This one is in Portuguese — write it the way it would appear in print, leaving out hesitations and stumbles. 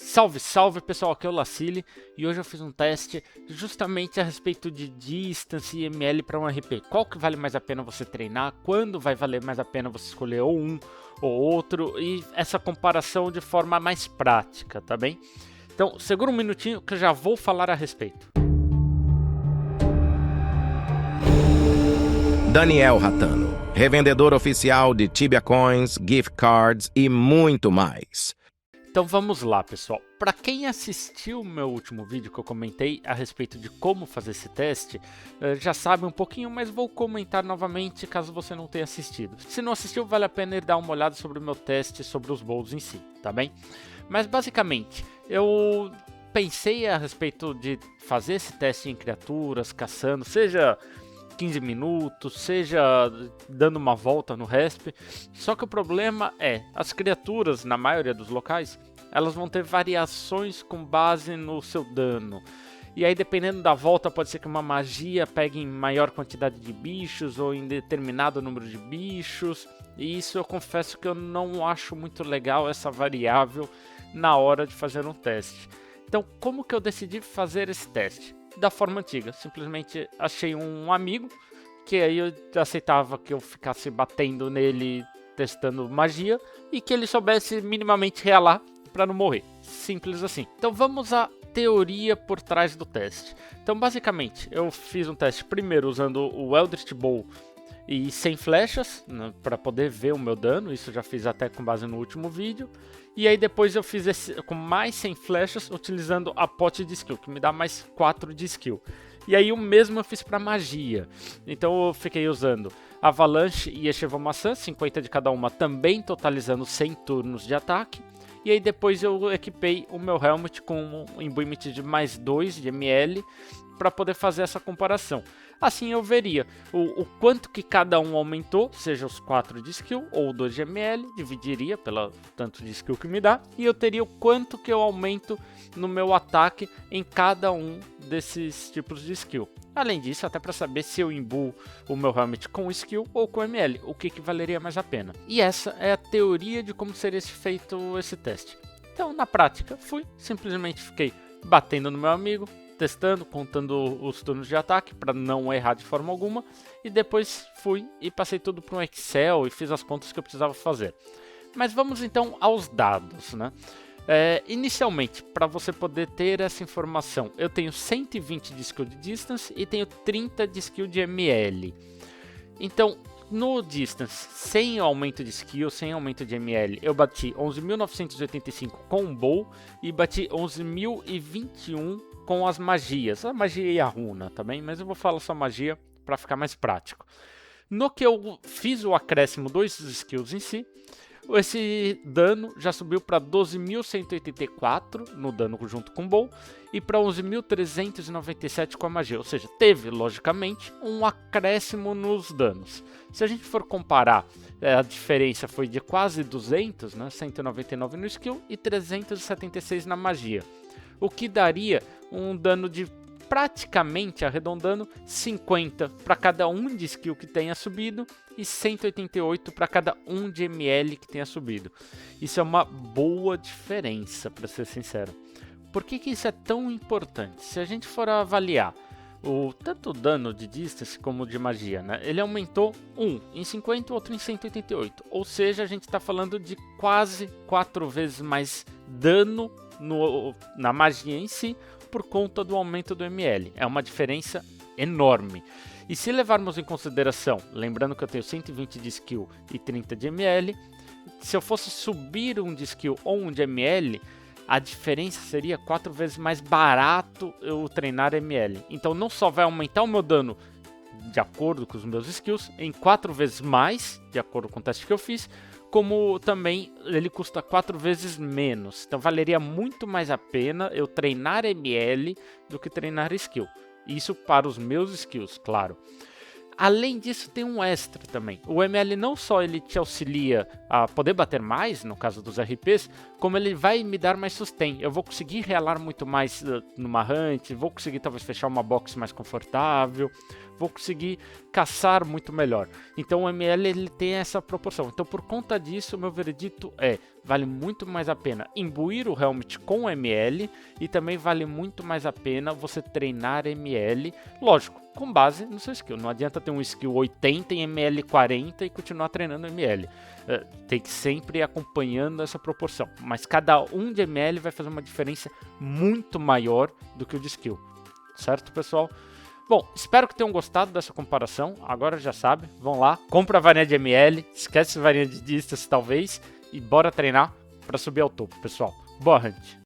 Salve, salve pessoal, aqui é o Lacile e hoje eu fiz um teste justamente a respeito de distance e ml para um RP. Qual que vale mais a pena você treinar, quando vai valer mais a pena você escolher ou um ou outro e essa comparação de forma mais prática, tá bem? Então segura um minutinho que eu já vou falar a respeito. Daniel Ratano, revendedor oficial de Tibia Coins, gift cards e muito mais. Então vamos lá, pessoal. Para quem assistiu o meu último vídeo que eu comentei a respeito de como fazer esse teste, já sabe um pouquinho, mas vou comentar novamente caso você não tenha assistido. Se não assistiu, vale a pena ir dar uma olhada sobre o meu teste sobre os bowls em si, tá bem? Mas basicamente, eu pensei a respeito de fazer esse teste em criaturas, caçando, seja 15 minutos, seja dando uma volta no resp. Só que o problema é, as criaturas, na maioria dos locais, elas vão ter variações com base no seu dano. E aí, dependendo da volta, pode ser que uma magia pegue em maior quantidade de bichos ou em determinado número de bichos. E isso eu confesso que eu não acho muito legal, essa variável, na hora de fazer um teste. Então, como que eu decidi fazer esse teste? Da forma antiga, simplesmente achei um amigo que aí eu aceitava que eu ficasse batendo nele testando magia e que ele soubesse minimamente relar para não morrer, simples assim. Então vamos à teoria por trás do teste. Então basicamente eu fiz um teste primeiro usando o Eldritch Bow e sem flechas, né, para poder ver o meu dano, isso eu já fiz até com base no último vídeo. E aí depois eu fiz esse com mais 100 flechas, utilizando a pote de skill, que me dá mais 4 de skill. E aí o mesmo eu fiz para magia. Então eu fiquei usando Avalanche e Echevo Maçã, 50 de cada uma, também totalizando 100 turnos de ataque. E aí depois eu equipei o meu Helmet com um imbuimento de mais 2 de ml para poder fazer essa comparação. Assim eu veria o quanto que cada um aumentou, seja os 4 de skill ou 2 de ml, dividiria pelo tanto de skill que me dá, e eu teria o quanto que eu aumento no meu ataque em cada um desses tipos de skill. Além disso, até para saber se eu imbuo o meu helmet com skill ou com ml, o que valeria mais a pena. E essa é a teoria de como seria feito esse teste. Então, na prática, simplesmente fiquei batendo no meu amigo, testando, contando os turnos de ataque para não errar de forma alguma, e depois fui e passei tudo para um Excel e fiz as contas que eu precisava fazer. Mas vamos então aos dados, né? Inicialmente, para você poder ter essa informação, eu tenho 120 de skill de distance e tenho 30 de skill de ml. Então, no distance, sem aumento de skill, sem aumento de ml, eu bati 11.985 com o bow e bati 11.021 com as magias, a magia e a runa também, mas eu vou falar só magia para ficar mais prático. No que eu fiz o acréscimo dos skills em si, esse dano já subiu para 12.184 no dano junto com o bow e para 11.397 com a magia, ou seja, teve logicamente um acréscimo nos danos. Se a gente for comparar, a diferença foi de quase 200, né, 199 no skill e 376 na magia, o que daria um dano de praticamente, arredondando, 50 para cada um de skill que tenha subido e 188 para cada um de ml que tenha subido. Isso é uma boa diferença, para ser sincero. Por que isso é tão importante? Se a gente for avaliar tanto o dano de distance como de magia, né? Ele aumentou um em 50 e outro em 188. Ou seja, a gente está falando de quase 4 vezes mais dano na magia em si, por conta do aumento do ml. É uma diferença enorme. E se levarmos em consideração, lembrando que eu tenho 120 de skill e 30 de ml, se eu fosse subir um de skill ou um de ml, a diferença seria 4 vezes mais barato eu treinar ml. Então não só vai aumentar o meu dano de acordo com os meus skills, em 4 vezes mais, de acordo com o teste que eu fiz, como também ele custa 4 vezes menos. Então valeria muito mais a pena eu treinar ml do que treinar skill. Isso para os meus skills, claro. Além disso, tem um extra também. O ml não só ele te auxilia a poder bater mais, no caso dos RPs, como ele vai me dar mais sustain. Eu vou conseguir realar muito mais numa hunt, vou conseguir talvez fechar uma box mais confortável, vou conseguir caçar muito melhor. Então o ML ele tem essa proporção. Então por conta disso, o meu veredito é, vale muito mais a pena imbuir o helmet com ML e também vale muito mais a pena você treinar ML, lógico, com base no seu skill. Não adianta ter um skill 80 em ML 40 e continuar treinando ML. Tem que sempre ir acompanhando essa proporção. Mas cada um de ML vai fazer uma diferença muito maior do que o de skill. Certo, pessoal? Bom, espero que tenham gostado dessa comparação. Agora já sabe, vão lá, compra a varinha de ML, esquece a varinha de distance talvez e bora treinar para subir ao topo, pessoal. Boa hunt!